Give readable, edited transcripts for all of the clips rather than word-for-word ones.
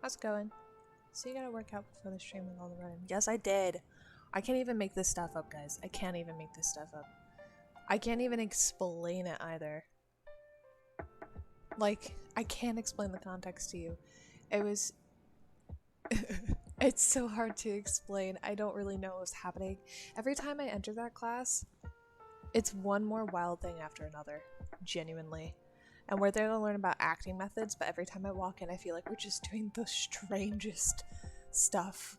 How's it going? So you gotta work out before the stream with all the running. Yes, I did. I can't even make this stuff up, guys. I can't even make this stuff up. I can't even explain it either. Like, I can't explain the context to you. It was... It's so hard to explain. I don't really know what was happening. Every time I enter that class, it's one more wild thing after another. Genuinely. And we're there to learn about acting methods, but every time I walk in, I feel like we're just doing the strangest stuff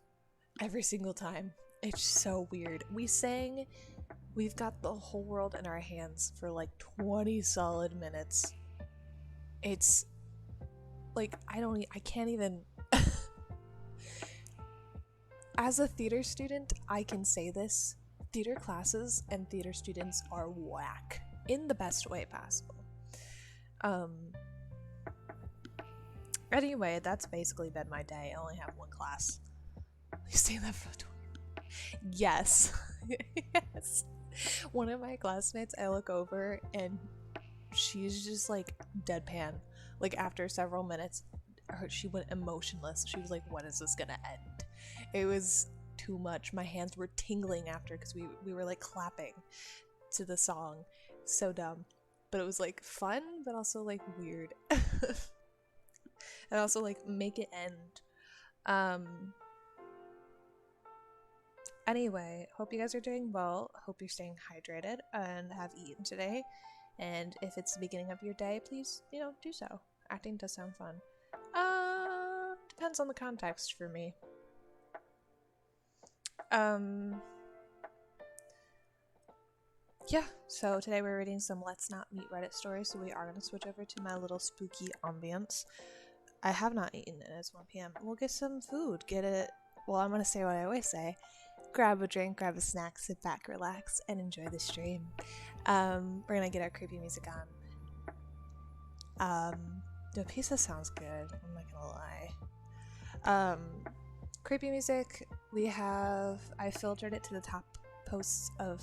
every single time. It's so weird. We've got the whole world in our hands for like 20 solid minutes. It's like, I can't even... As a theater student, I can say this. Theater classes and theater students are whack in the best way possible. Anyway, that's basically been my day. I only have one class. You say that for Yes. Yes. One of my classmates, I look over and she's just like deadpan. Like after several minutes, she went emotionless. She was like, when is this gonna end? It was too much. My hands were tingling after because we were like clapping to the song. So dumb. But it was like fun, but also like weird. And also like make it end. Anyway, hope you guys are doing well. Hope you're staying hydrated and have eaten today. And if it's the beginning of your day, please, do so. Acting does sound fun. Depends on the context for me. Yeah, so today we're reading some Let's Not Meet Reddit stories, so we are going to switch over to my little spooky ambience. I have not eaten, and it's 1 p.m. We'll get some food, well, I'm going to say what I always say. Grab a drink, grab a snack, sit back, relax, and enjoy the stream. We're going to get our creepy music on. The pizza sounds good, I'm not going to lie. Creepy music, I filtered it to the top posts of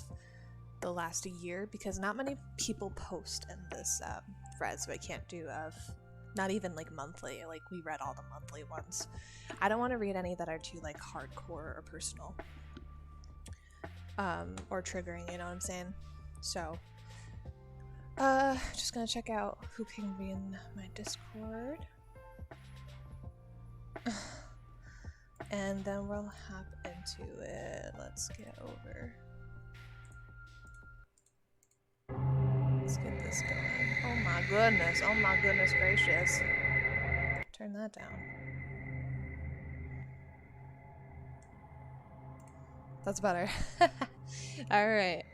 the last year because not many people post in this thread, so I can't do not even like monthly. Like we read all the monthly ones. I don't want to read any that are too like hardcore or personal or triggering, you know what I'm saying? So just gonna check out who can be in my Discord. And then we'll hop into it. Let's get over. Let's get this going. Oh my goodness gracious. Turn that down. That's better. Alright.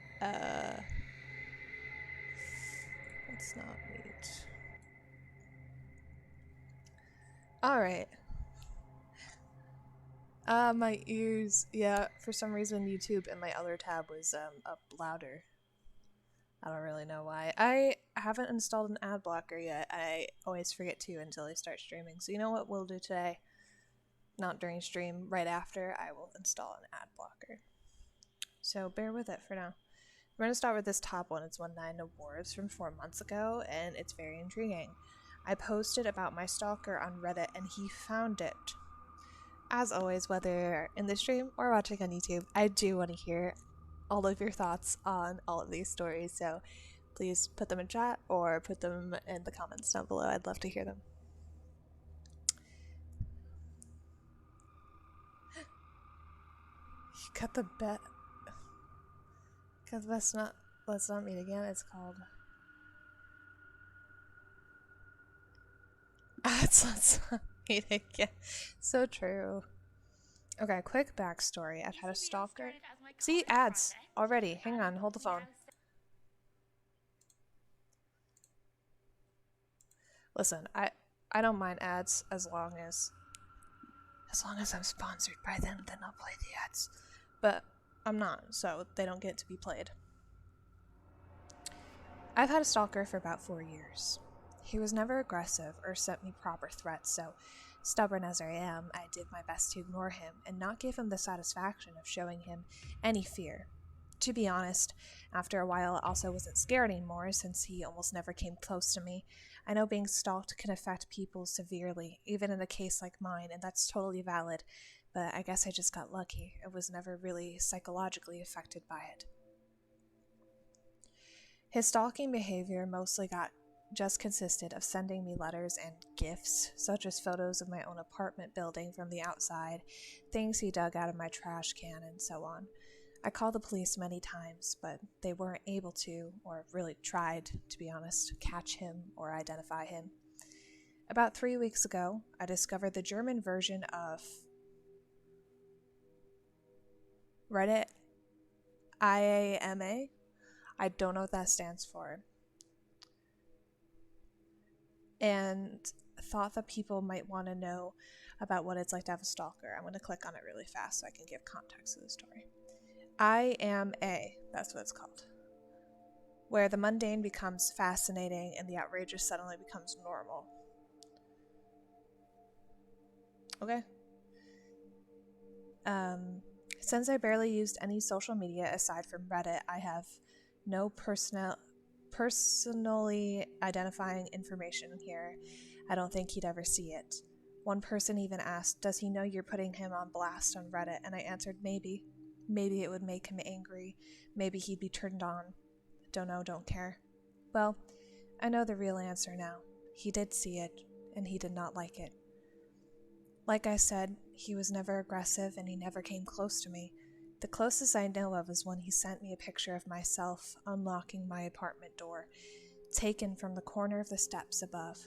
Let's not meet. Alright. My ears. Yeah, for some reason YouTube in my other tab was up louder. I don't really know why. I haven't installed an ad blocker yet. I always forget to until I start streaming. So you know what we'll do today? Not during stream, right after, I will install an ad blocker. So bear with it for now. We're going to start with this top one. It's won 9 awards from 4 months ago, and it's very intriguing. I posted about my stalker on Reddit, and he found it. As always, whether in the stream or watching on YouTube, I do want to hear all of your thoughts on all of these stories, so please put them in chat or put them in the comments down below. I'd love to hear them. You got the bet. Because let's not meet again. It's called let's not meet again. So true. Okay, quick backstory. I've had a stalker. See, ads already. Hang on, hold the phone. Listen, I don't mind ads as long as I'm sponsored by them, then I'll play the ads. But I'm not, so they don't get to be played. I've had a stalker for about 4 years. He was never aggressive or sent me proper threats, so stubborn as I am, I did my best to ignore him and not give him the satisfaction of showing him any fear. To be honest, after a while I also wasn't scared anymore since he almost never came close to me. I know being stalked can affect people severely, even in a case like mine, and that's totally valid, but I guess I just got lucky. I was never really psychologically affected by it. His stalking behavior mostly got just consisted of sending me letters and gifts, such as photos of my own apartment building from the outside, things he dug out of my trash can, and so on. I called the police many times, but they weren't able to, or really tried, to be honest, catch him or identify him. About 3 weeks ago, I discovered the German version of Reddit IAMA. I don't know what that stands for. And thought that people might want to know about what it's like to have a stalker. I'm going to click on it really fast so I can give context to the story. I am A, that's what it's called, where the mundane becomes fascinating and the outrageous suddenly becomes normal. Okay. Since I barely used any social media aside from Reddit, I have no personally identifying information here. I don't think he'd ever see it. One person even asked, does he know you're putting him on blast on Reddit? And I answered, maybe. Maybe it would make him angry. Maybe he'd be turned on. Don't know, don't care. Well, I know the real answer now. He did see it, and he did not like it. Like I said, he was never aggressive and he never came close to me. The closest I know of is when he sent me a picture of myself unlocking my apartment door, taken from the corner of the steps above.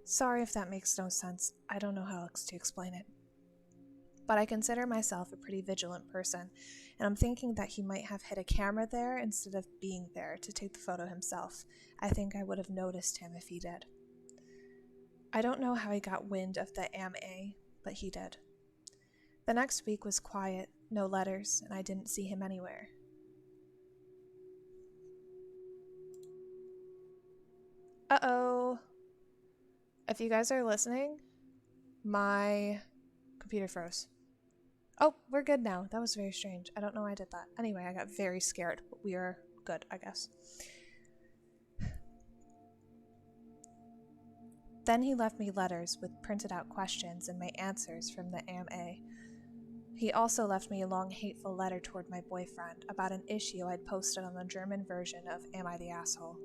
Sorry if that makes no sense. I don't know how else to explain it. But I consider myself a pretty vigilant person, and I'm thinking that he might have hid a camera there instead of being there to take the photo himself. I think I would have noticed him if he did. I don't know how he got wind of the AMA, but he did. The next week was quiet, no letters, and I didn't see him anywhere. Uh-oh. If you guys are listening, my computer froze. Oh, we're good now. That was very strange. I don't know why I did that. Anyway, I got very scared, but we are good, I guess. Then he left me letters with printed out questions and my answers from the AMA. He also left me a long hateful letter toward my boyfriend about an issue I'd posted on the German version of Am I the Asshole?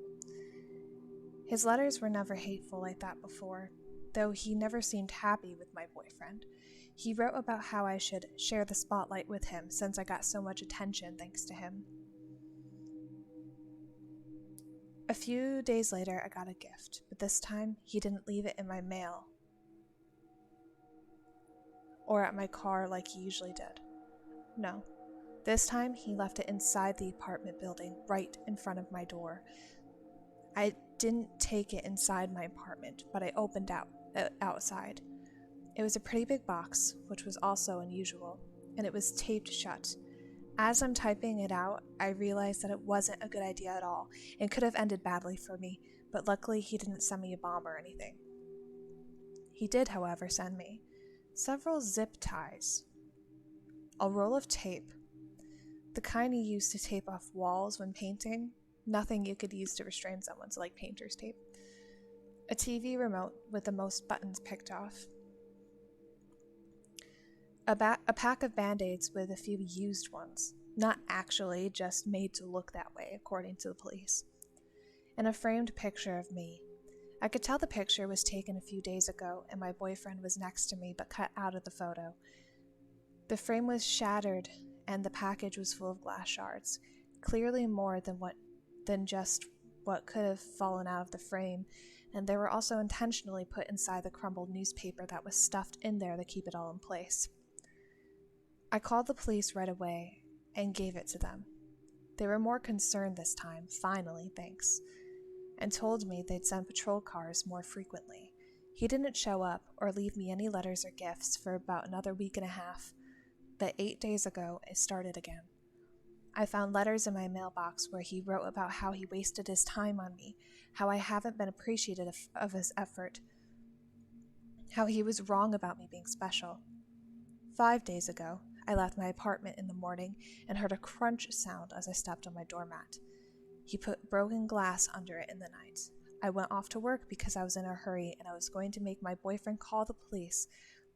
His letters were never hateful like that before, though he never seemed happy with my boyfriend. He wrote about how I should share the spotlight with him since I got so much attention thanks to him. A few days later, I got a gift, but this time he didn't leave it in my mail or at my car like he usually did. No, this time he left it inside the apartment building, right in front of my door. I didn't take it inside my apartment, but I opened outside. It was a pretty big box, which was also unusual, and it was taped shut. As I'm typing it out, I realized that it wasn't a good idea at all and could have ended badly for me, but luckily he didn't send me a bomb or anything. He did, however, send me several zip ties, a roll of tape, the kind you use to tape off walls when painting, nothing you could use to restrain someone, so like painter's tape, a TV remote with the most buttons picked off, a pack of Band-Aids with a few used ones, not actually, just made to look that way, according to the police, and a framed picture of me. I could tell the picture was taken a few days ago and my boyfriend was next to me but cut out of the photo. The frame was shattered and the package was full of glass shards, clearly more than just what could have fallen out of the frame, and they were also intentionally put inside the crumbled newspaper that was stuffed in there to keep it all in place. I called the police right away and gave it to them. They were more concerned this time, finally, thanks, and told me they'd send patrol cars more frequently. He didn't show up or leave me any letters or gifts for about another week and a half, but 8 days ago it started again. I found letters in my mailbox where he wrote about how he wasted his time on me, how I haven't been appreciative of his effort, how he was wrong about me being special. 5 days ago, I left my apartment in the morning and heard a crunch sound as I stepped on my doormat. He put broken glass under it in the night. I went off to work because I was in a hurry and I was going to make my boyfriend call the police,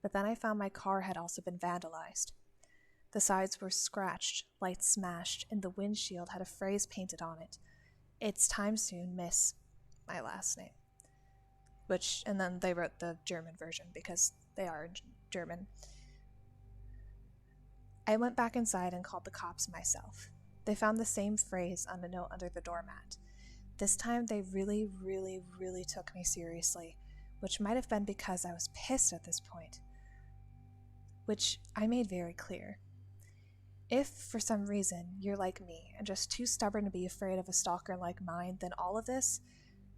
but then I found my car had also been vandalized. The sides were scratched, lights smashed, and the windshield had a phrase painted on it. "It's time soon, miss," my last name. And then they wrote the German version because they are German. I went back inside and called the cops myself. They found the same phrase on a note under the doormat. This time they really, really, really took me seriously, which might have been because I was pissed at this point, which I made very clear. If, for some reason, you're like me and just too stubborn to be afraid of a stalker like mine, then all of this,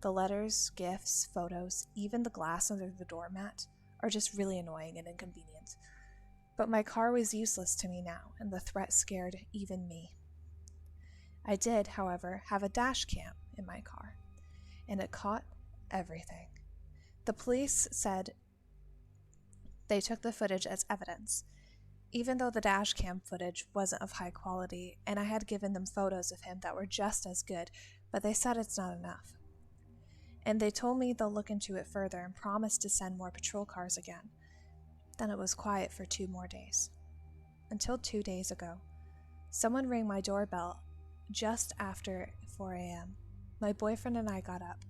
the letters, gifts, photos, even the glass under the doormat, are just really annoying and inconvenient. But my car was useless to me now, and the threat scared even me. I did, however, have a dash cam in my car, and it caught everything. The police said they took the footage as evidence, even though the dash cam footage wasn't of high quality, and I had given them photos of him that were just as good, but they said it's not enough. And they told me they'll look into it further and promised to send more patrol cars again. Then it was quiet for 2 more days. Until 2 days ago. Someone rang my doorbell just after 4 a.m. My boyfriend and I got up,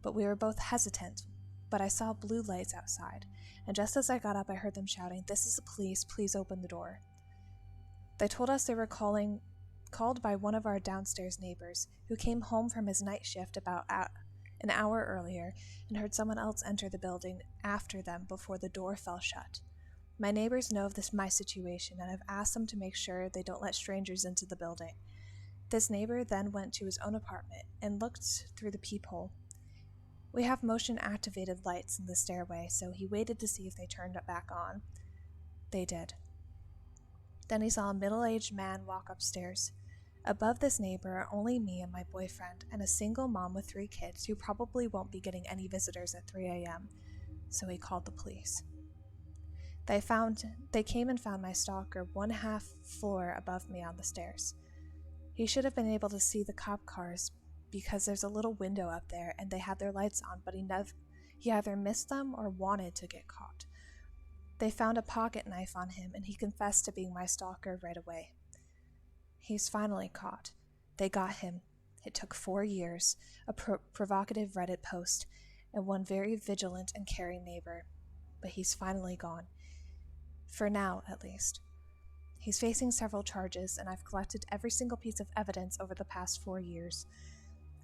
but we were both hesitant. But I saw blue lights outside, and just as I got up I heard them shouting, "This is the police, please open the door." They told us they were called by one of our downstairs neighbors, who came home from his night shift about an hour earlier and heard someone else enter the building after them before the door fell shut. My neighbors know of my situation and have asked them to make sure they don't let strangers into the building. This neighbor then went to his own apartment and looked through the peephole. We have motion-activated lights in the stairway, so he waited to see if they turned it back on. They did. Then he saw a middle-aged man walk upstairs. Above this neighbor are only me and my boyfriend, and a single mom with 3 kids who probably won't be getting any visitors at 3 a.m., so he called the police. They came and found my stalker 1/2 floor above me on the stairs. He should have been able to see the cop cars because there's a little window up there and they had their lights on, but he either missed them or wanted to get caught. They found a pocket knife on him and he confessed to being my stalker right away. He's finally caught. They got him. It took 4 years, a provocative Reddit post, and one very vigilant and caring neighbor. But he's finally gone. For now, at least. He's facing several charges, and I've collected every single piece of evidence over the past 4 years.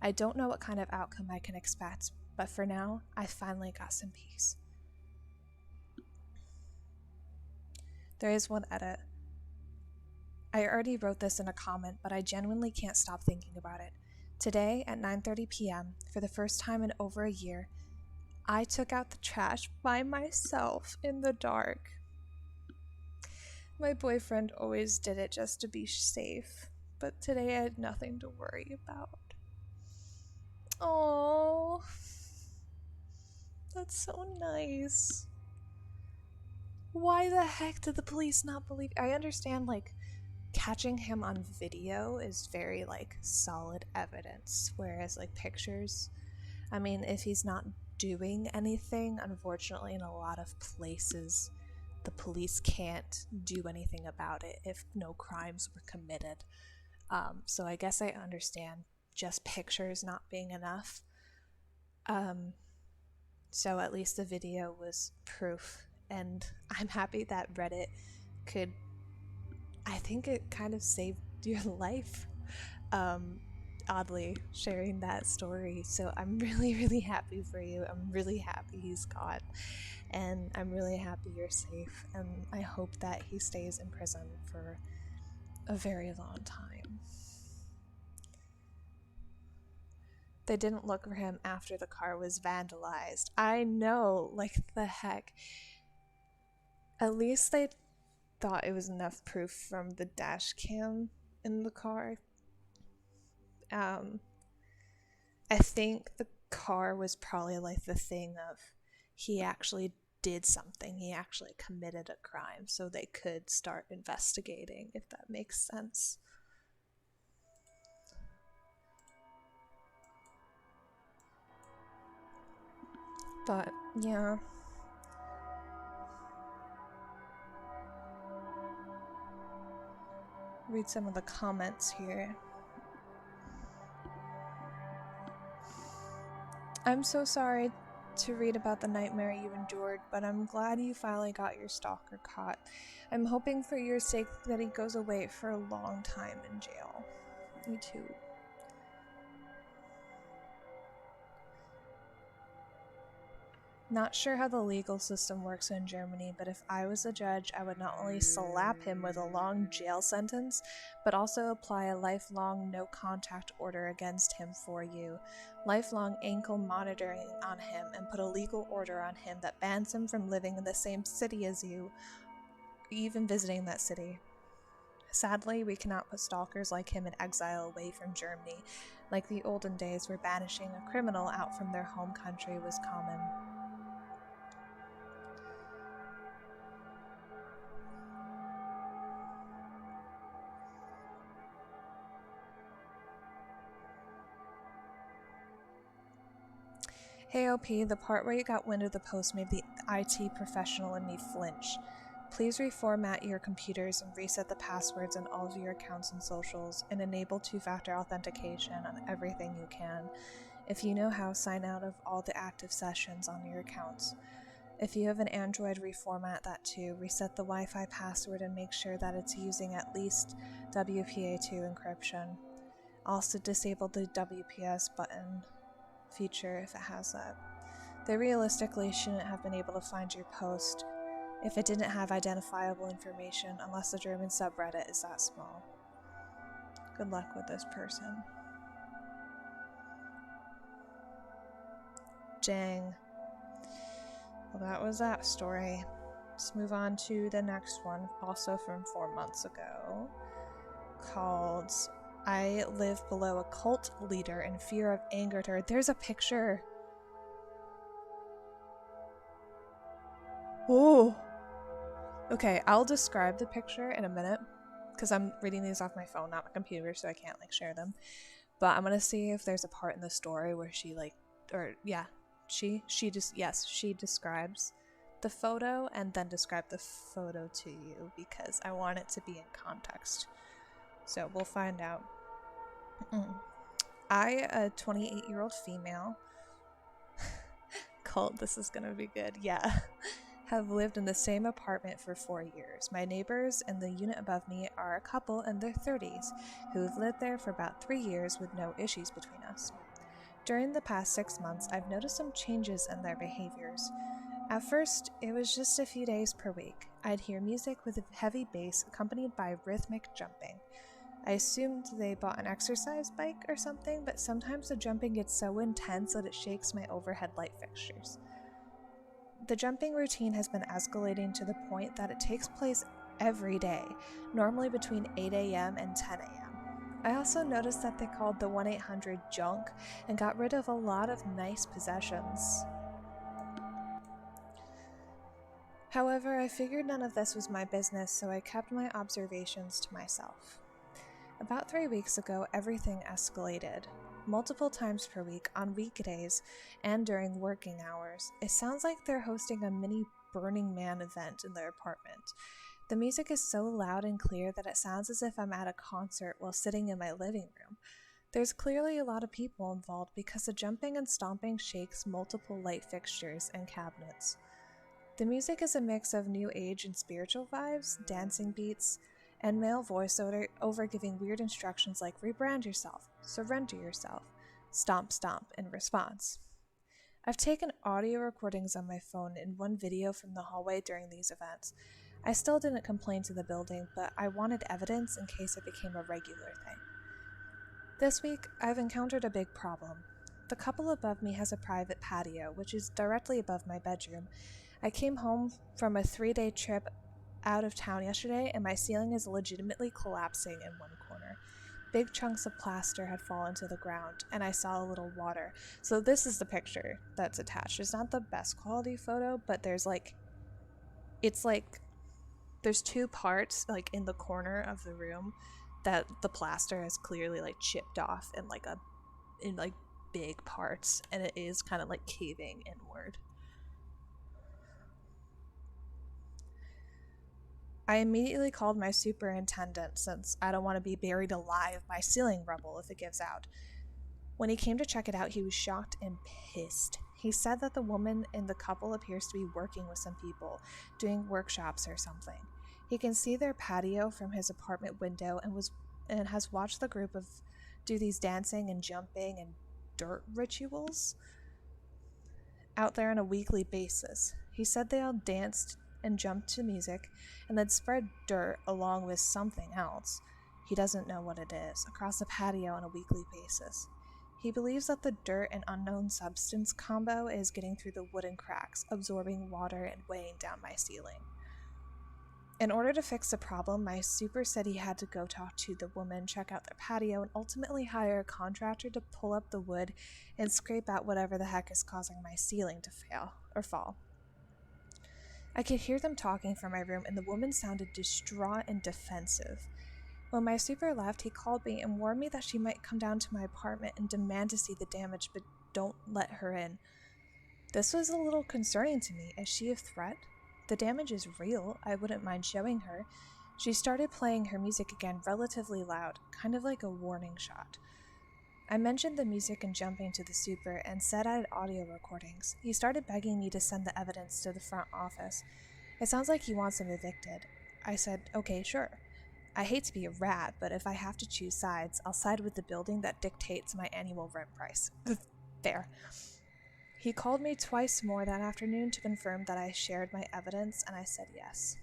I don't know what kind of outcome I can expect, but for now, I finally got some peace. There is one edit. I already wrote this in a comment, but I genuinely can't stop thinking about it. Today, at 9:30 p.m., for the first time in over a year, I took out the trash by myself in the dark. My boyfriend always did it just to be safe, but today I had nothing to worry about. Oh, that's so nice. Why the heck did the police not believe? I understand, catching him on video is very, solid evidence, whereas, pictures, I mean, if he's not doing anything, unfortunately, in a lot of places, the police can't do anything about it if no crimes were committed. So I guess I understand just pictures not being enough. So at least the video was proof, and I'm happy that Reddit could, I think it kind of saved your life, oddly, sharing that story. So I'm really, really happy for you. I'm really happy he's caught, and I'm really happy you're safe, and I hope that he stays in prison for a very long time. They didn't look for him after the car was vandalized. I know, the heck. At least they thought it was enough proof from the dash cam in the car. I think the car was probably the thing of he actually did something. He actually committed a crime, so they could start investigating, if that makes sense. But, yeah. Read some of the comments here. I'm so sorry to read about the nightmare you endured, but I'm glad you finally got your stalker caught. I'm hoping for your sake that he goes away for a long time in jail. Me too. Not sure how the legal system works in Germany, but if I was a judge, I would not only slap him with a long jail sentence, but also apply a lifelong no-contact order against him for you, lifelong ankle monitoring on him, and put a legal order on him that bans him from living in the same city as you, even visiting that city. Sadly, we cannot put stalkers like him in exile away from Germany, like the olden days where banishing a criminal out from their home country was common. Hey OP, the part where you got wind of the post made the IT professional in me flinch. Please reformat your computers and reset the passwords on all of your accounts and socials, and enable two-factor authentication on everything you can. If you know how, sign out of all the active sessions on your accounts. If you have an Android, reformat that too. Reset the Wi-Fi password and make sure that it's using at least WPA2 encryption. Also disable the WPS button feature if it has that. They realistically shouldn't have been able to find your post if it didn't have identifiable information, unless the German subreddit is that small. Good luck with this person. Dang. Well, that was that story. Let's move on to the next one, also from 4 months ago, called I Live Below a Cult Leader in Fear of Angered Her. There's a picture. Oh. Okay, I'll describe the picture in a minute, because I'm reading these off my phone, not my computer, so I can't share them. But I'm gonna see if there's a part in the story where she she describes the photo and then describe the photo to you, because I want it to be in context. So we'll find out. I, a 28-year-old female, cult, this is gonna be good, yeah, have lived in the same apartment for 4 years. My neighbors in the unit above me are a couple in their 30s who have lived there for about 3 years with no issues between us. During the past 6 months, I've noticed some changes in their behaviors. At first, it was just a few days per week. I'd hear music with a heavy bass accompanied by rhythmic jumping. I assumed they bought an exercise bike or something, but sometimes the jumping gets so intense that it shakes my overhead light fixtures. The jumping routine has been escalating to the point that it takes place every day, normally between 8 a.m. and 10 a.m. I also noticed that they called the 1-800-JUNK and got rid of a lot of nice possessions. However, I figured none of this was my business, so I kept my observations to myself. About 3 weeks ago, everything escalated. Multiple times per week, on weekdays, and during working hours. It sounds like they're hosting a mini Burning Man event in their apartment. The music is so loud and clear that it sounds as if I'm at a concert while sitting in my living room. There's clearly a lot of people involved because the jumping and stomping shakes multiple light fixtures and cabinets. The music is a mix of new age and spiritual vibes, dancing beats, and male voiceover giving weird instructions like rebrand yourself, surrender yourself, stomp stomp in response. I've taken audio recordings on my phone and one video from the hallway during these events. I still didn't complain to the building, but I wanted evidence in case it became a regular thing. This week, I've encountered a big problem. The couple above me has a private patio, which is directly above my bedroom. I came home from a 3-day trip out of town yesterday, and my ceiling is legitimately collapsing in one corner. Big chunks of plaster had fallen to the ground, and I saw a little water. So this is the picture that's attached. It's not the best quality photo, but there's like, it's like, there's two parts like in the corner of the room that the plaster is clearly like chipped off in like big parts, and it is kind of like caving inward. I immediately called my superintendent since I don't want to be buried alive by ceiling rubble if it gives out. When he came to check it out, he was shocked and pissed. He said that the woman in the couple appears to be working with some people, doing workshops or something. He can see their patio from his apartment window and has watched the group of do these dancing and jumping and dirt rituals out there on a weekly basis. He said they all danced and jumped to music and then spread dirt along with something else. He doesn't know what it is, across the patio on a weekly basis. He believes that the dirt and unknown substance combo is getting through the wooden cracks, absorbing water and weighing down my ceiling. In order to fix the problem, my super said he had to go talk to the woman, check out their patio, and ultimately hire a contractor to pull up the wood and scrape out whatever the heck is causing my ceiling to fail or fall. I could hear them talking from my room, and the woman sounded distraught and defensive. When my super left, he called me and warned me that she might come down to my apartment and demand to see the damage, but don't let her in. This was a little concerning to me. Is she a threat? The damage is real. I wouldn't mind showing her. She started playing her music again relatively loud, kind of like a warning shot. I mentioned the music and jumping to the super and said I had audio recordings. He started begging me to send the evidence to the front office. It sounds like he wants him evicted. I said, okay, sure. I hate to be a rat, but if I have to choose sides, I'll side with the building that dictates my annual rent price. Fair. He called me twice more that afternoon to confirm that I shared my evidence, and I said yes.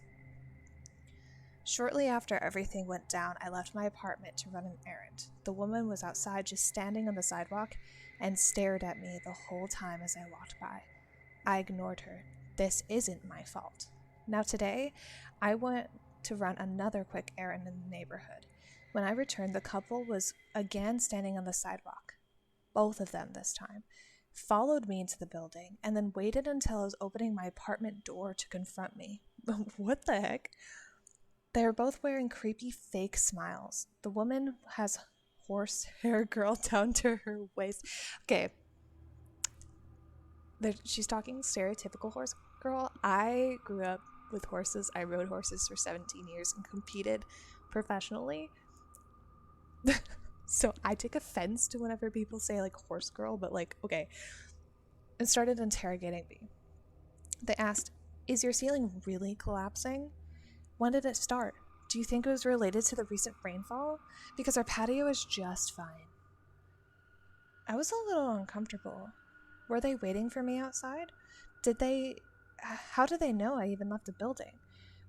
Shortly after everything went down, I left my apartment to run an errand. The woman was outside just standing on the sidewalk and stared at me the whole time as I walked by. I ignored her. This isn't my fault. Now today, I went to run another quick errand in the neighborhood. When I returned, the couple was again standing on the sidewalk. Both of them this time followed me into the building and then waited until I was opening my apartment door to confront me. What the heck? They are both wearing creepy fake smiles. The woman has horsehair girl down to her waist. Okay. She's talking stereotypical horse girl. I grew up with horses. I rode horses for 17 years and competed professionally. So I take offense to whenever people say like horse girl, but like, okay. And started interrogating me. They asked, is your ceiling really collapsing? When did it start? Do you think it was related to the recent rainfall? Because our patio is just fine. I was a little uncomfortable. Were they waiting for me outside? How did they know I even left the building?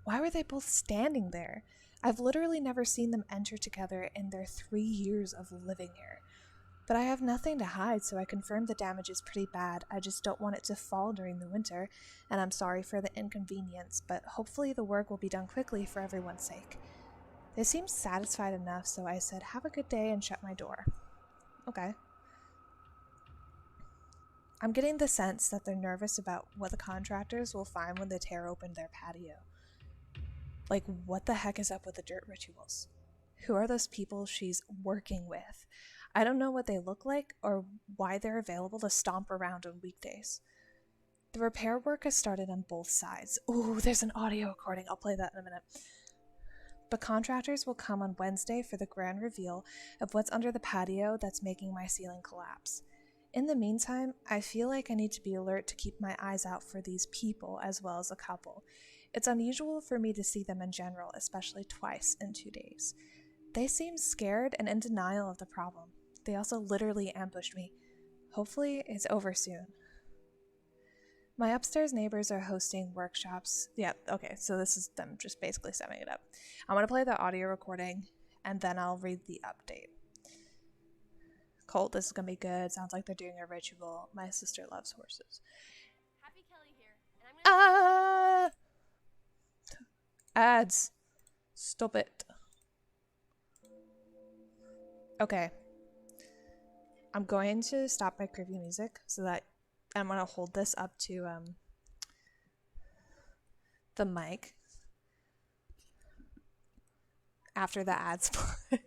Why were they both standing there? I've literally never seen them enter together in their 3 years of living here. But I have nothing to hide, so I confirmed the damage is pretty bad. I just don't want it to fall during the winter, and I'm sorry for the inconvenience, but hopefully the work will be done quickly for everyone's sake. They seemed satisfied enough, so I said, have a good day, and shut my door. Okay. I'm getting the sense that they're nervous about what the contractors will find when they tear open their patio. Like, what the heck is up with the dirt rituals? Who are those people she's working with? I don't know what they look like or why they're available to stomp around on weekdays. The repair work has started on both sides. Ooh, there's an audio recording. I'll play that in a minute. The contractors will come on Wednesday for the grand reveal of what's under the patio that's making my ceiling collapse. In the meantime, I feel like I need to be alert to keep my eyes out for these people as well as a couple. It's unusual for me to see them in general, especially twice in 2 days. They seem scared and in denial of the problem. They also literally ambushed me. Hopefully, it's over soon. My upstairs neighbors are hosting workshops. Yeah, okay, so this is them just basically summing it up. I'm going to play the audio recording, and then I'll read the update. Colt, this is going to be good. Sounds like they're doing a ritual. My sister loves horses. Happy Kelly here, and I'm gonna... Ads. Stop it. Okay. I'm going to stop my creepy music so that I'm going to hold this up to the mic after the ads play.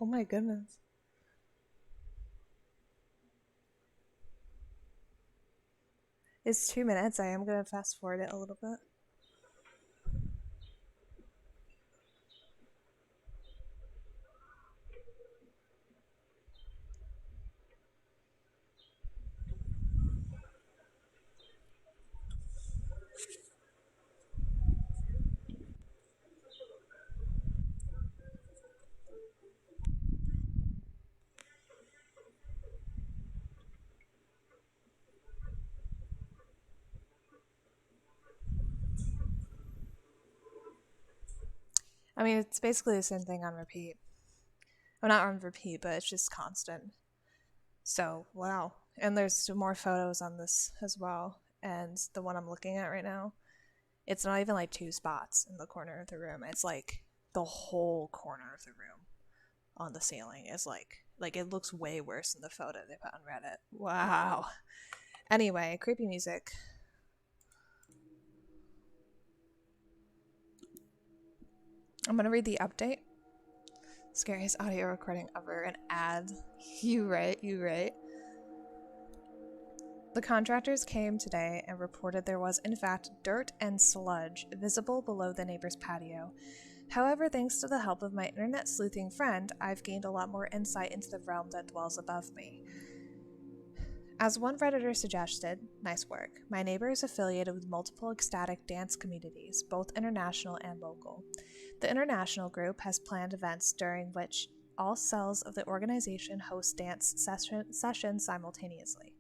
Oh my goodness. It's 2 minutes. I am going to fast forward it a little bit. I mean, it's basically the same thing on repeat. Well, not on repeat, but it's just constant. So, wow. And there's more photos on this as well. And the one I'm looking at right now, it's not even like 2 spots in the corner of the room. It's like the whole corner of the room on the ceiling is like it looks way worse than the photo they put on Reddit. Wow. Anyway, creepy music. I'm gonna read the update. Scariest audio recording ever. An ad. You right. The contractors came today and reported there was, in fact, dirt and sludge visible below the neighbor's patio. However, thanks to the help of my internet sleuthing friend, I've gained a lot more insight into the realm that dwells above me. As one Redditor suggested, nice work, my neighbor is affiliated with multiple ecstatic dance communities, both international and local. The international group has planned events during which all cells of the organization host dance sessions simultaneously.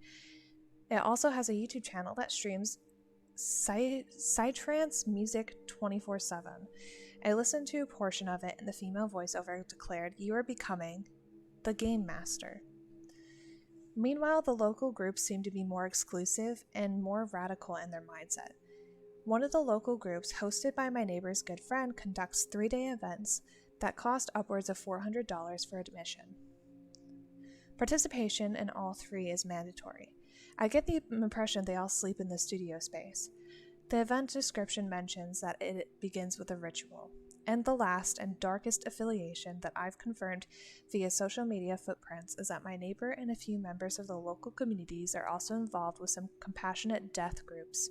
It also has a YouTube channel that streams Psytrance music 24/7. I listened to a portion of it and the female voiceover declared, "You are becoming the game master." Meanwhile, the local groups seem to be more exclusive and more radical in their mindset. One of the local groups, hosted by my neighbor's good friend, conducts 3-day events that cost upwards of $400 for admission. Participation in all 3 is mandatory. I get the impression they all sleep in the studio space. The event description mentions that it begins with a ritual, and the last and darkest affiliation that I've confirmed via social media footprints is that my neighbor and a few members of the local communities are also involved with some compassionate death groups.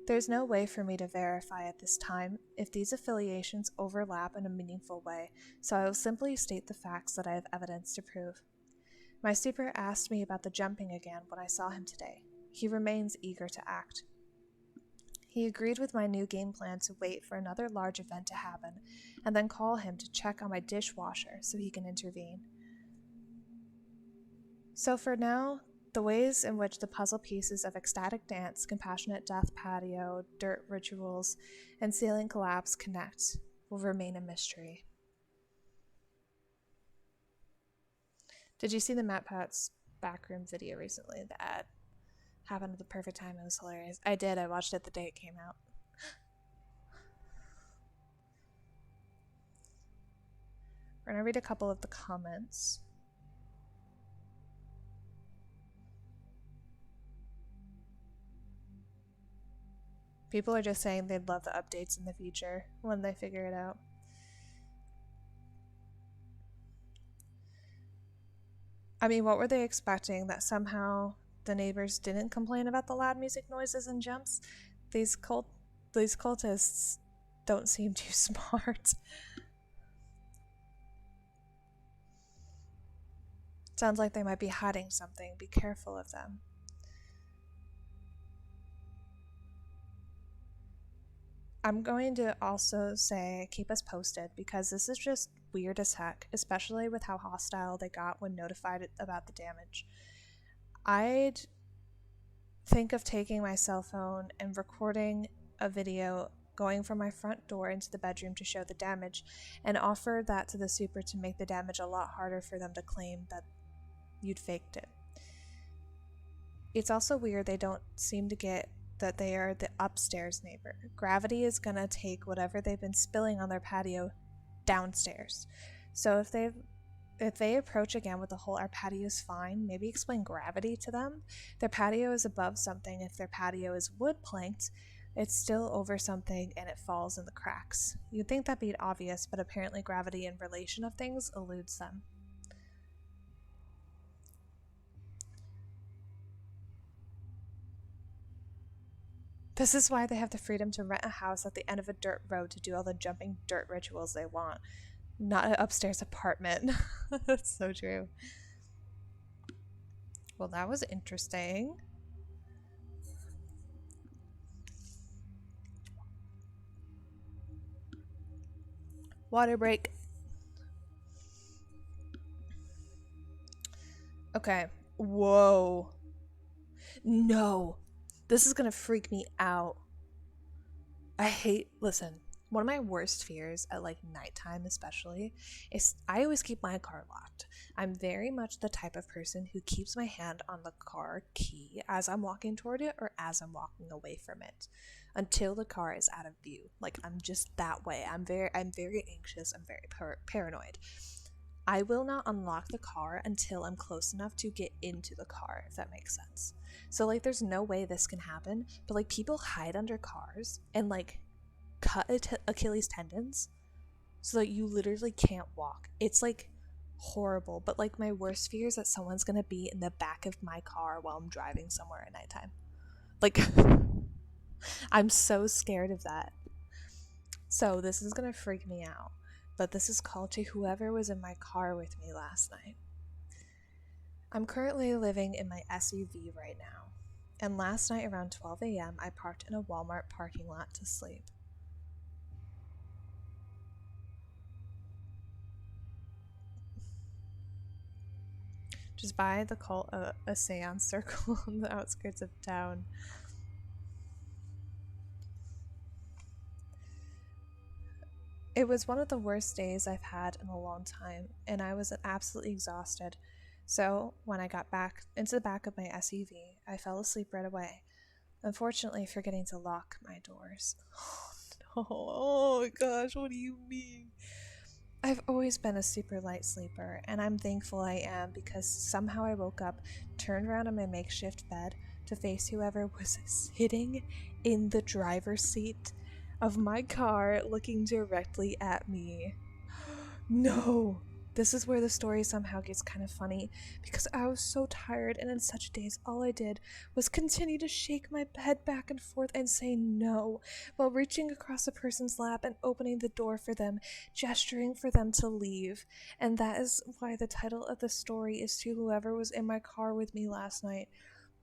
There's no way for me to verify at this time if these affiliations overlap in a meaningful way, so I will simply state the facts that I have evidence to prove. My super asked me about the jumping again when I saw him today. He remains eager to act. He agreed with my new game plan to wait for another large event to happen, and then call him to check on my dishwasher so he can intervene. So for now, the ways in which the puzzle pieces of ecstatic dance, compassionate death patio, dirt rituals, and ceiling collapse connect will remain a mystery. Did you see the MatPat's backroom video recently? The ad happened at the perfect time. It was hilarious. I did. I watched it the day it came out. We're going to read a couple of the comments. People are just saying they'd love the updates in the future when they figure it out. I mean, what were they expecting? That somehow the neighbors didn't complain about the loud music noises and jumps? These cultists don't seem too smart. Sounds like they might be hiding something. Be careful of them. I'm going to also say keep us posted because this is just weird as heck, especially with how hostile they got when notified about the damage. I'd think of taking my cell phone and recording a video going from my front door into the bedroom to show the damage and offer that to the super to make the damage a lot harder for them to claim that you'd faked it. It's also weird they don't seem to get that they are the upstairs neighbor. Gravity is gonna take whatever they've been spilling on their patio downstairs. So if they approach again with the whole our patio is fine, maybe explain gravity to them. Their patio is above something. If their patio is wood planked, it's still over something and it falls in the cracks. You'd think that'd be obvious, but apparently gravity in relation of things eludes them. This is why they have the freedom to rent a house at the end of a dirt road to do all the jumping dirt rituals they want. Not an upstairs apartment. That's so true. Well, that was interesting. Water break. Okay. Whoa. No. This is gonna freak me out. Listen, one of my worst fears at like nighttime especially is I always keep my car locked. I'm very much the type of person who keeps my hand on the car key as I'm walking toward it or as I'm walking away from it until the car is out of view. Like I'm just that way. I'm very anxious. I'm very paranoid. I will not unlock the car until I'm close enough to get into the car, if that makes sense. So like there's no way this can happen, but like people hide under cars and like cut Achilles tendons so that you literally can't walk. It's like horrible, but like my worst fear is that someone's gonna be in the back of my car while I'm driving somewhere at nighttime. Like I'm so scared of that. So this is gonna freak me out. But this is called to whoever was in my car with me last night. I'm currently living in my SUV right now, and last night around 12 a.m. I parked in a Walmart parking lot to sleep. Just by the cult a seance circle on the outskirts of town. It was one of the worst days I've had in a long time, and I was absolutely exhausted. So, when I got back into the back of my SUV, I fell asleep right away, unfortunately forgetting to lock my doors. Oh, no. Oh my gosh, what do you mean? I've always been a super light sleeper, and I'm thankful I am because somehow I woke up, turned around in my makeshift bed to face whoever was sitting in the driver's seat of my car looking directly at me. No! This is where the story somehow gets kind of funny because I was so tired, and in such days all I did was continue to shake my head back and forth and say no while reaching across a person's lap and opening the door for them, gesturing for them to leave. And that is why the title of the story is to whoever was in my car with me last night.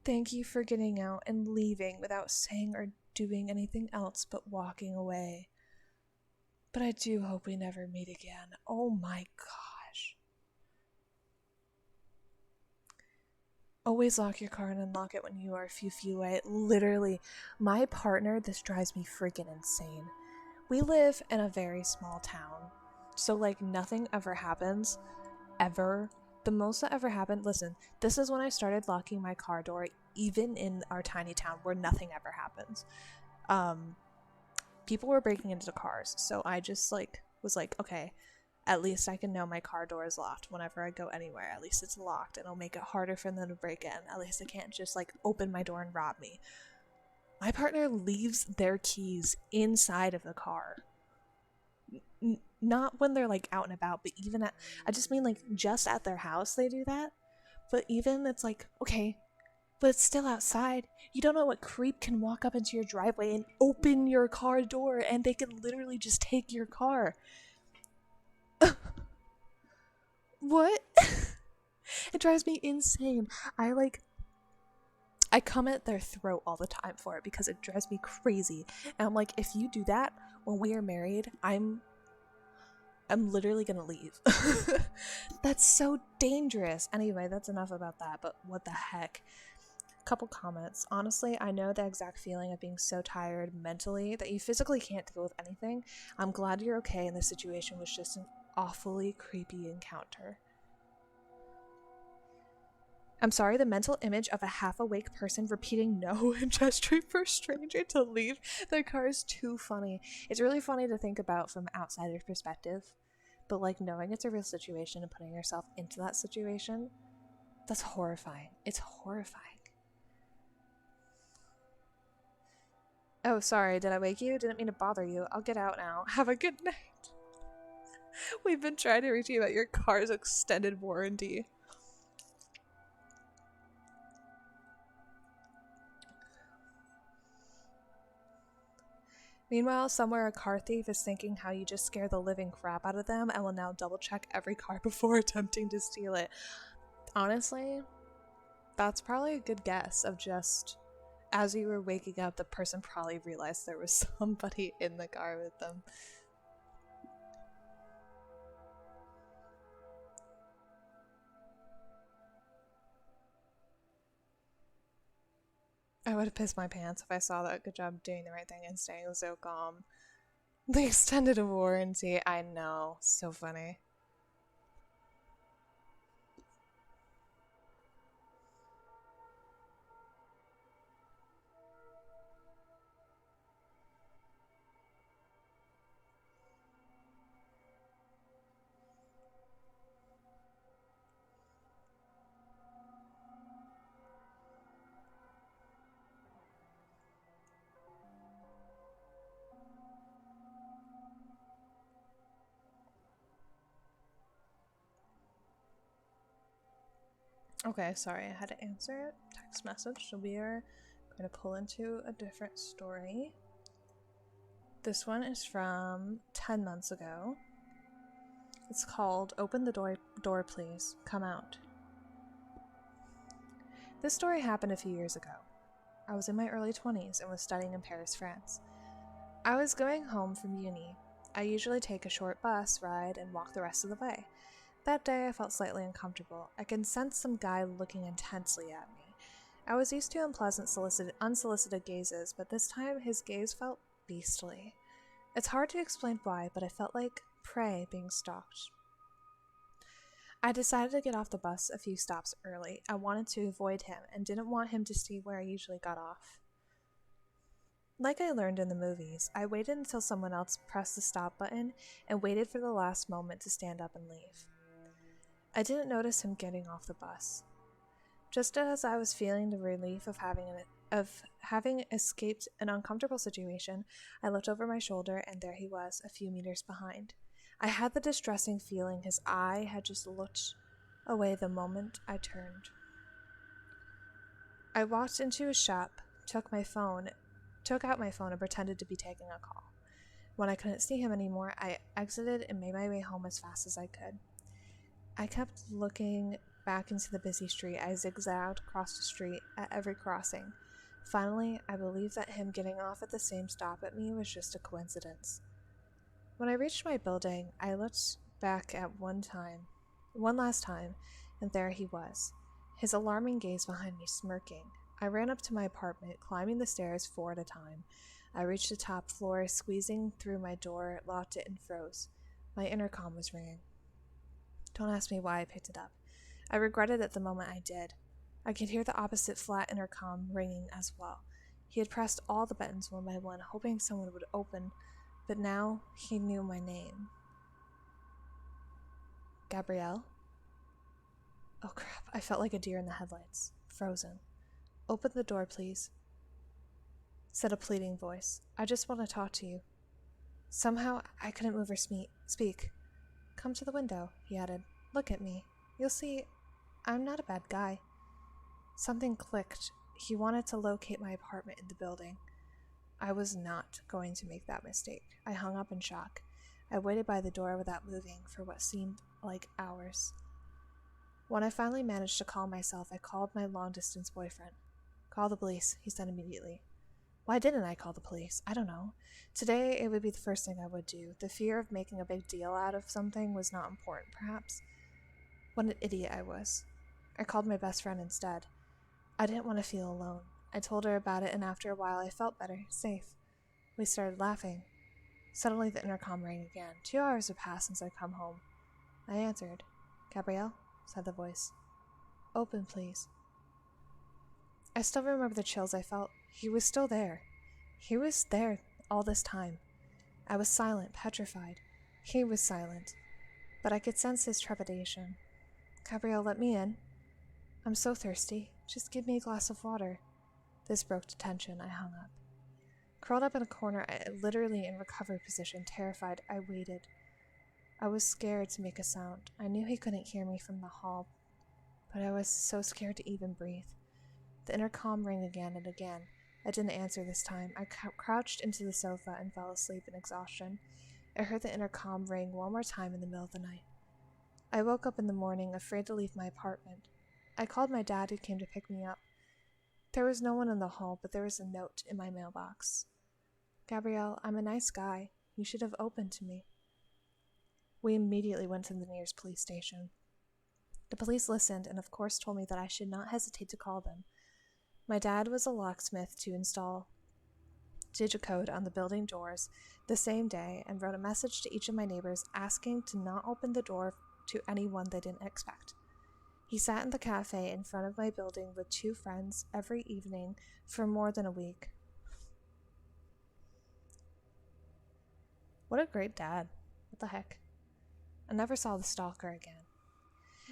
Thank you for getting out and leaving without saying or doing anything else but walking away. But I do hope we never meet again. Oh my gosh. Always lock your car and unlock it when you are a few feet away. Literally, my partner, this drives me freaking insane. We live in a very small town, so like nothing ever happens, ever. The most that ever happened, listen, this is when I started locking my car door, even in our tiny town where nothing ever happens. People were breaking into cars, so I just like was like, okay, at least I can know my car door is locked whenever I go anywhere. At least it's locked, and it'll make it harder for them to break in. At least they can't just like open my door and rob me. My partner leaves their keys inside of the car. Not when they're like out and about, but even at, I just mean like just at their house they do that. But even it's like, okay, but it's still outside. You don't know what creep can walk up into your driveway and open your car door, and they can literally just take your car. What? It drives me insane. I come at their throat all the time for it because it drives me crazy. And I'm like, if you do that when we are married, I'm literally gonna leave. That's so dangerous. Anyway, that's enough about that, but what the heck? Couple comments. Honestly, I know the exact feeling of being so tired mentally that you physically can't deal with anything. I'm glad you're okay and the situation was just an awfully creepy encounter. I'm sorry, the mental image of a half-awake person repeating no and gesturing for a stranger to leave their car is too funny. It's really funny to think about from an outsider's perspective, but like knowing it's a real situation and putting yourself into that situation, that's horrifying. It's horrifying. Oh, sorry, did I wake you? Didn't mean to bother you. I'll get out now. Have a good night. We've been trying to reach you about your car's extended warranty. Meanwhile, somewhere a car thief is thinking how you just scare the living crap out of them and will now double check every car before attempting to steal it. Honestly, that's probably a good guess of just as you were waking up, the person probably realized there was somebody in the car with them. I would have pissed my pants if I saw that. Good job doing the right thing and staying so calm. The extended warranty, I know. So funny. Okay, sorry, I had to answer it. Text message, so we are going to pull into a different story. This one is from 10 months ago. It's called Open the Door Please, Come Out. This story happened a few years ago. I was in my early 20s and was studying in Paris, France. I was going home from uni. I usually take a short bus ride and walk the rest of the way. That day I felt slightly uncomfortable. I could sense some guy looking intensely at me. I was used to unpleasant, unsolicited gazes, but this time his gaze felt beastly. It's hard to explain why, but I felt like prey being stalked. I decided to get off the bus a few stops early. I wanted to avoid him and didn't want him to see where I usually got off. Like I learned in the movies, I waited until someone else pressed the stop button and waited for the last moment to stand up and leave. I didn't notice him getting off the bus. Just as I was feeling the relief of having escaped an uncomfortable situation, I looked over my shoulder and there he was, a few meters behind. I had the distressing feeling his eye had just looked away the moment I turned. I walked into his shop, took out my phone and pretended to be taking a call. When I couldn't see him anymore, I exited and made my way home as fast as I could. I kept looking back into the busy street. I zigzagged across the street at every crossing. Finally, I believed that him getting off at the same stop at me was just a coincidence. When I reached my building, I looked back at one last time, and there he was, his alarming gaze behind me smirking. I ran up to my apartment, climbing the stairs 4 at a time. I reached the top floor, squeezing through my door, locked it, and froze. My intercom was ringing. Don't ask me why I picked it up. I regretted it the moment I did. I could hear the opposite flat intercom ringing as well. He had pressed all the buttons one by one, hoping someone would open, but now he knew my name. Gabrielle? Oh crap, I felt like a deer in the headlights. Frozen. Open the door, please, said a pleading voice. I just want to talk to you. Somehow, I couldn't move or speak. Come to the window, he added. Look at me. You'll see, I'm not a bad guy. Something clicked. He wanted to locate my apartment in the building. I was not going to make that mistake. I hung up in shock. I waited by the door without moving for what seemed like hours. When I finally managed to calm myself, I called my long-distance boyfriend. "Call the police," he said immediately. Why didn't I call the police? I don't know. Today, it would be the first thing I would do. The fear of making a big deal out of something was not important, perhaps. What an idiot I was. I called my best friend instead. I didn't want to feel alone. I told her about it, and after a while, I felt better, safe. We started laughing. Suddenly, the intercom rang again. 2 hours had passed since I'd come home. I answered. "Gabrielle," said the voice. "Open, please." I still remember the chills I felt. He was still there. He was there all this time. I was silent, petrified. He was silent. But I could sense his trepidation. "Gabrielle, let me in. I'm so thirsty. Just give me a glass of water." This broke the tension. I hung up. Curled up in a corner, literally in recovery position, terrified, I waited. I was scared to make a sound. I knew he couldn't hear me from the hall, but I was so scared to even breathe. The intercom rang again and again. I didn't answer this time. I crouched into the sofa and fell asleep in exhaustion. I heard the intercom ring one more time in the middle of the night. I woke up in the morning, afraid to leave my apartment. I called my dad, who came to pick me up. There was no one in the hall, but there was a note in my mailbox. "Gabrielle, I'm a nice guy. You should have opened to me." We immediately went to the nearest police station. The police listened and of course told me that I should not hesitate to call them. My dad was a locksmith to install digicode on the building doors the same day and wrote a message to each of my neighbors asking to not open the door to anyone they didn't expect. He sat in the cafe in front of my building with 2 friends every evening for more than a week. What a great dad. What the heck? I never saw the stalker again.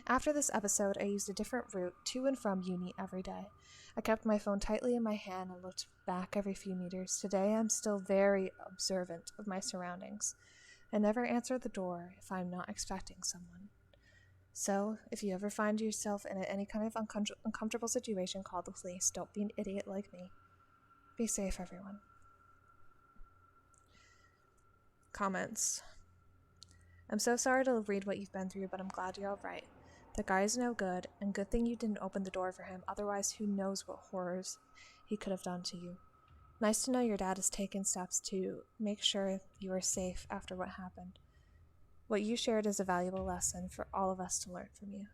After this episode, I used a different route to and from uni every day. I kept my phone tightly in my hand and looked back every few meters. Today, I'm still very observant of my surroundings. I never answer the door if I'm not expecting someone. So, if you ever find yourself in any kind of uncomfortable situation, call the police. Don't be an idiot like me. Be safe, everyone. Comments. I'm so sorry to read what you've been through, but I'm glad you're alright. The guy's no good, and good thing you didn't open the door for him, otherwise who knows what horrors he could have done to you. Nice to know your dad has taken steps to make sure you are safe after what happened. What you shared is a valuable lesson for all of us to learn from you.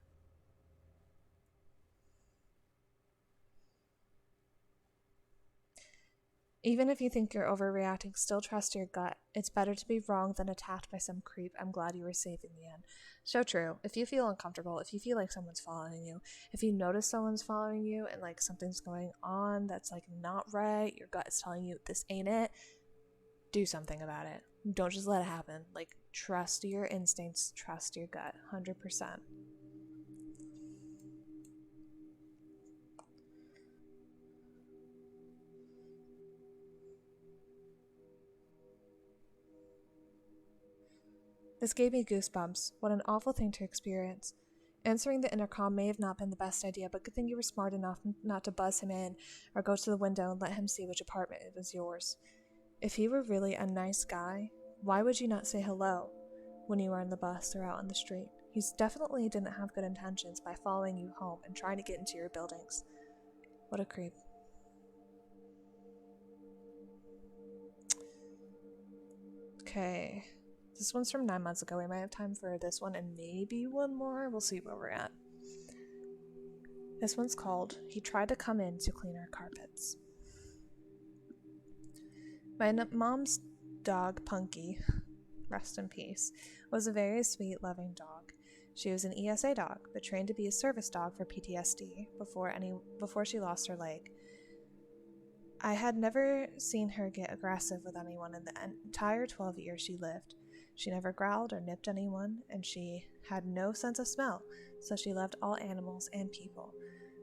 Even if you think you're overreacting, still trust your gut. It's better to be wrong than attacked by some creep. I'm glad you were safe in the end. So true. If you feel uncomfortable, if you feel like someone's following you, if you notice someone's following you and like something's going on that's like not right, your gut is telling you this ain't it, do something about it. Don't just let it happen. Like, trust your instincts, trust your gut, 100%. This gave me goosebumps. What an awful thing to experience. Answering the intercom may have not been the best idea, but good thing you were smart enough not to buzz him in or go to the window and let him see which apartment it was yours. If he were really a nice guy, why would you not say hello when you were on the bus or out on the street? He definitely didn't have good intentions by following you home and trying to get into your buildings. What a creep. Okay. This one's from 9 months ago. We might have time for this one and maybe one more. We'll see where we're at. This one's called "He Tried to Come In to Clean Our Carpets." My mom's dog, Punky, rest in peace, was a very sweet, loving dog. She was an ESA dog, but trained to be a service dog for PTSD before she lost her leg. I had never seen her get aggressive with anyone in the entire 12 years she lived. She never growled or nipped anyone, and she had no sense of smell, so she loved all animals and people.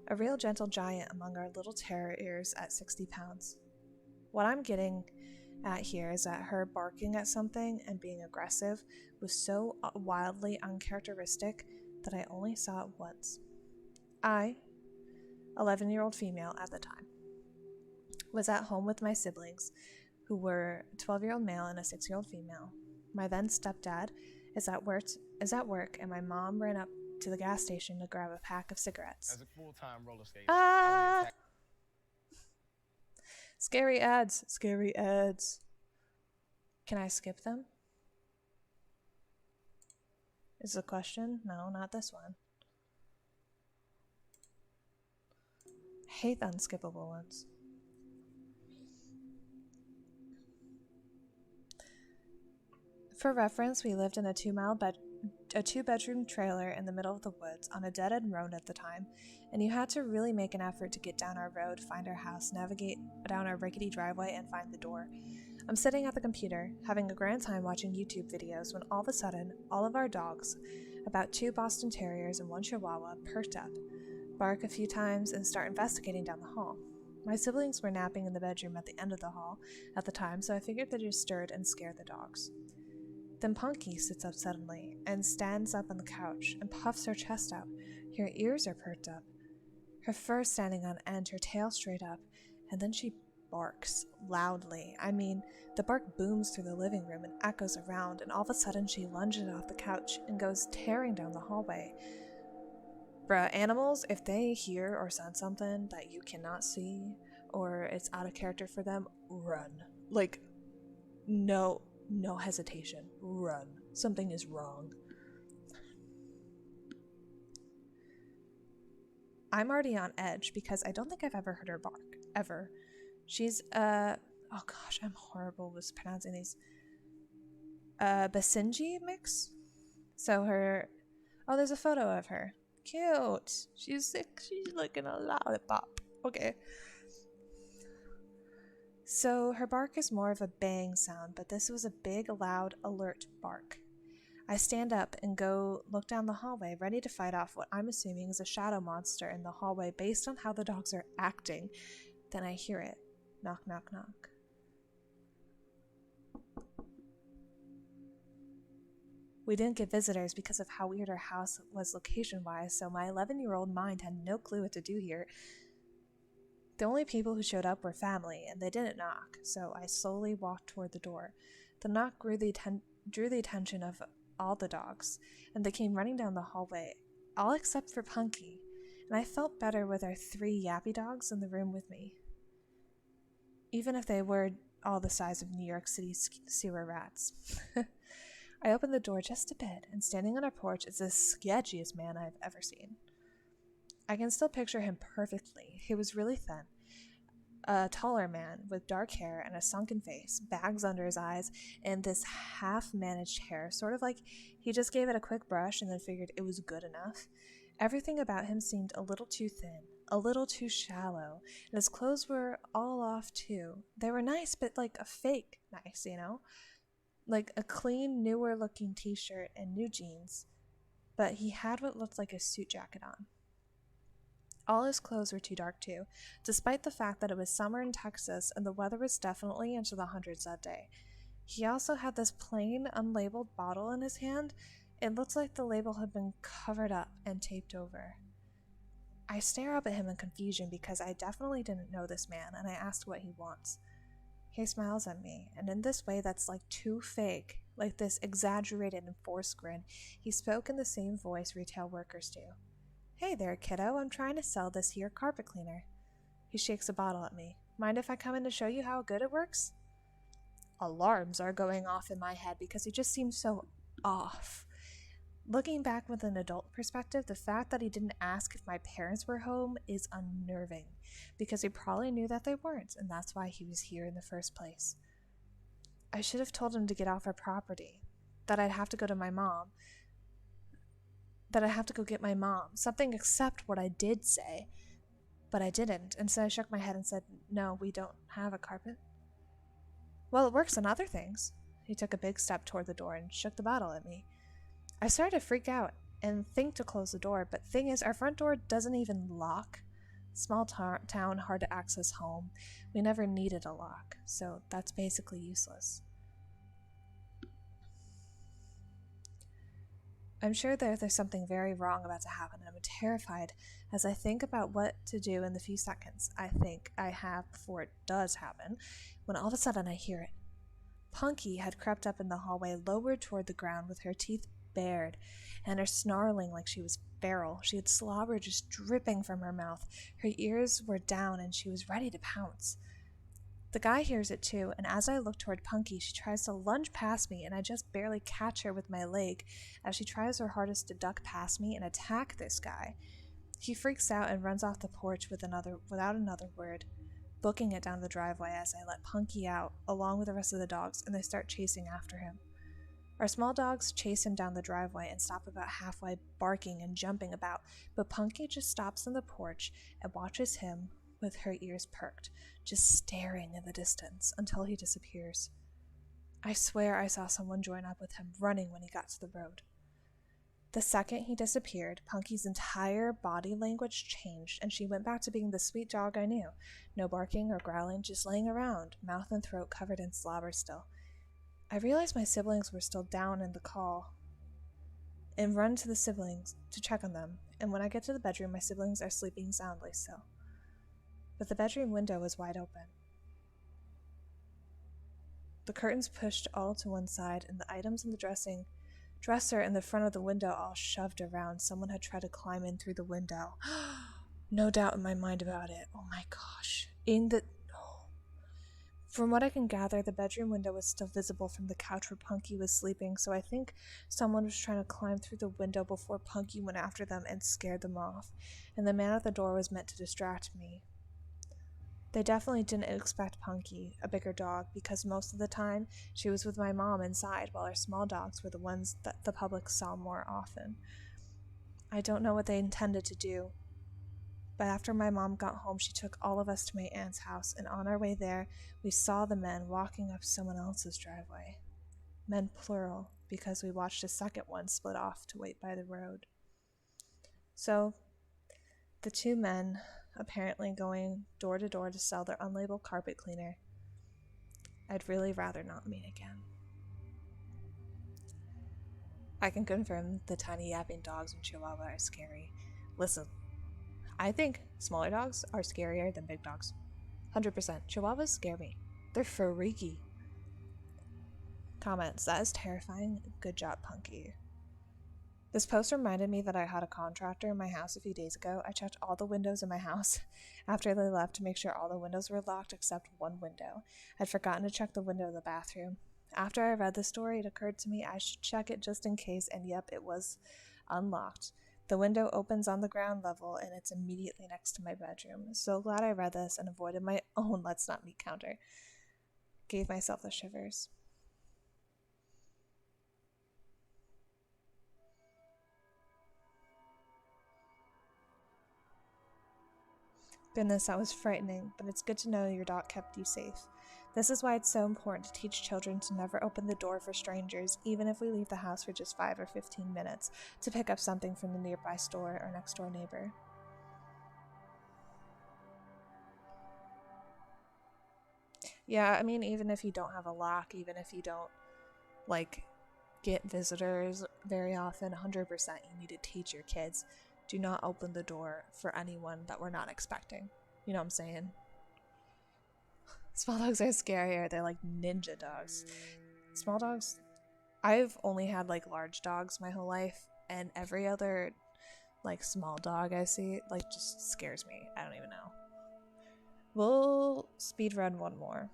A real gentle giant among our little terriers at 60 pounds. What I'm getting at here is that her barking at something and being aggressive was so wildly uncharacteristic that I only saw it once. I, 11-year-old female at the time, was at home with my siblings, who were a 12-year-old male and a 6-year-old female. My then stepdad is at work, and my mom ran up to the gas station to grab a pack of cigarettes. As a full-time roller skater, I would Scary ads. Scary ads. Can I skip them? Is the question? No, not this one. Hate the unskippable ones. For reference, we lived in a two-bedroom trailer in the middle of the woods on a dead-end road at the time, and you had to really make an effort to get down our road, find our house, navigate down our rickety driveway, and find the door. I'm sitting at the computer, having a grand time watching YouTube videos, when all of a sudden, all of our dogs, about 2 Boston Terriers and 1 Chihuahua, perked up, bark a few times, and start investigating down the hall. My siblings were napping in the bedroom at the end of the hall at the time, so I figured they just stirred and scared the dogs. Then Punky sits up suddenly and stands up on the couch and puffs her chest out. Her ears are perked up, her fur standing on end, her tail straight up, and then she barks loudly. I mean, the bark booms through the living room and echoes around, and all of a sudden she lunges off the couch and goes tearing down the hallway. Bruh, animals, if they hear or sense something that you cannot see or it's out of character for them, run. Like, no hesitation. Run. Something is wrong. I'm already on edge because I don't think I've ever heard her bark. Ever. She's, oh gosh, I'm horrible with pronouncing these. Basenji mix? So her, oh, there's a photo of her. Cute. She's sick. She's looking a lollipop. Okay. So her bark is more of a bang sound, but this was a big, loud, alert bark. I stand up and go look down the hallway, ready to fight off what I'm assuming is a shadow monster in the hallway based on how the dogs are acting. Then I hear it. Knock, knock, knock. We didn't get visitors because of how weird our house was location-wise, so my 11-year-old mind had no clue what to do here. The only people who showed up were family, and they didn't knock, so I slowly walked toward the door. The knock drew the attention of all the dogs, and they came running down the hallway, all except for Punky, and I felt better with our 3 yappy dogs in the room with me, even if they were all the size of New York City sewer rats. I opened the door just a bit, and standing on our porch is the sketchiest man I've ever seen. I can still picture him perfectly. He was really thin. A taller man with dark hair and a sunken face, bags under his eyes, and this half-managed hair, sort of like he just gave it a quick brush and then figured it was good enough. Everything about him seemed a little too thin, a little too shallow, and his clothes were all off too. They were nice, but like a fake nice, you know? Like a clean, newer-looking t-shirt and new jeans, but he had what looked like a suit jacket on. All his clothes were too dark too, despite the fact that it was summer in Texas and the weather was definitely into the hundreds that day. He also had this plain, unlabeled bottle in his hand. It looked like the label had been covered up and taped over. I stare up at him in confusion because I definitely didn't know this man, and I asked what he wants. He smiles at me, and in this way that's like too fake, like this exaggerated and forced grin, he spoke in the same voice retail workers do. "Hey there, kiddo, I'm trying to sell this here carpet cleaner." He shakes a bottle at me. "Mind if I come in to show you how good it works?" Alarms are going off in my head because he just seems so off. Looking back with an adult perspective, the fact that he didn't ask if my parents were home is unnerving, because he probably knew that they weren't, and that's why he was here in the first place. I should have told him to get off our property, that I'd have to go to my mom, that I'd have to go get my mom, something except what I did say. But I didn't. Instead, I shook my head and said, "No, we don't have a carpet." "Well, it works on other things." He took a big step toward the door and shook the bottle at me. I started to freak out and think to close the door, but thing is, our front door doesn't even lock. Small town, hard to access home. We never needed a lock, so that's basically useless. I'm sure there's something very wrong about to happen, and I'm terrified as I think about what to do in the few seconds I think I have before it does happen, when all of a sudden I hear it. Punky had crept up in the hallway, lowered toward the ground with her teeth bared, and her snarling like she was feral. She had slobber just dripping from her mouth. Her ears were down, and she was ready to pounce. The guy hears it too, and as I look toward Punky, she tries to lunge past me, and I just barely catch her with my leg as she tries her hardest to duck past me and attack this guy. He freaks out and runs off the porch without another word, booking it down the driveway as I let Punky out, along with the rest of the dogs, and they start chasing after him. Our small dogs chase him down the driveway and stop about halfway, barking and jumping about, but Punky just stops on the porch and watches him with her ears perked, just staring in the distance until he disappears. I swear I saw someone join up with him, running when he got to the road. The second he disappeared, Punky's entire body language changed, and she went back to being the sweet dog I knew. No barking or growling, just laying around, mouth and throat covered in slobber still. I realized my siblings were still down in the call and run to the siblings to check on them, and when I get to the bedroom, my siblings are sleeping soundly still. But the bedroom window was wide open. The curtains pushed all to one side, and the items in the dresser in the front of the window all shoved around. Someone had tried to climb in through the window. No doubt in my mind about it. Oh my gosh. From what I can gather, the bedroom window was still visible from the couch where Punky was sleeping, so I think someone was trying to climb through the window before Punky went after them and scared them off, and the man at the door was meant to distract me. They definitely didn't expect Punky, a bigger dog, because most of the time she was with my mom inside, while our small dogs were the ones that the public saw more often. I don't know what they intended to do, but after my mom got home, she took all of us to my aunt's house, and on our way there, we saw the men walking up someone else's driveway. Men plural, because we watched a second one split off to wait by the road. So, the two men, apparently going door to door to sell their unlabeled carpet cleaner, I'd really rather not meet again. I can confirm the tiny yapping dogs in Chihuahua are scary. Listen, I think smaller dogs are scarier than big dogs. 100%. Chihuahuas scare me. They're freaky. Comments. That is terrifying. Good job, Punky. This post reminded me that I had a contractor in my house a few days ago. I checked all the windows in my house after they left to make sure all the windows were locked except one window. I'd forgotten to check the window of the bathroom. After I read the story, it occurred to me I should check it just in case, and yep, it was unlocked. The window opens on the ground level, and it's immediately next to my bedroom. So glad I read this and avoided my own let's not meet counter. Gave myself the shivers. Goodness, that was frightening, but it's good to know your dog kept you safe. This is why it's so important to teach children to never open the door for strangers, even if we leave the house for just 5 or 15 minutes to pick up something from the nearby store or next door neighbor. Yeah, I mean, even if you don't have a lock, even if you don't, get visitors very often, 100% you need to teach your kids, do not open the door for anyone that we're not expecting. You know what I'm saying? Small dogs are scarier. They're like ninja dogs. Small dogs, I've only had large dogs my whole life, and every other small dog I see just scares me. I don't even know. We'll speed run one more.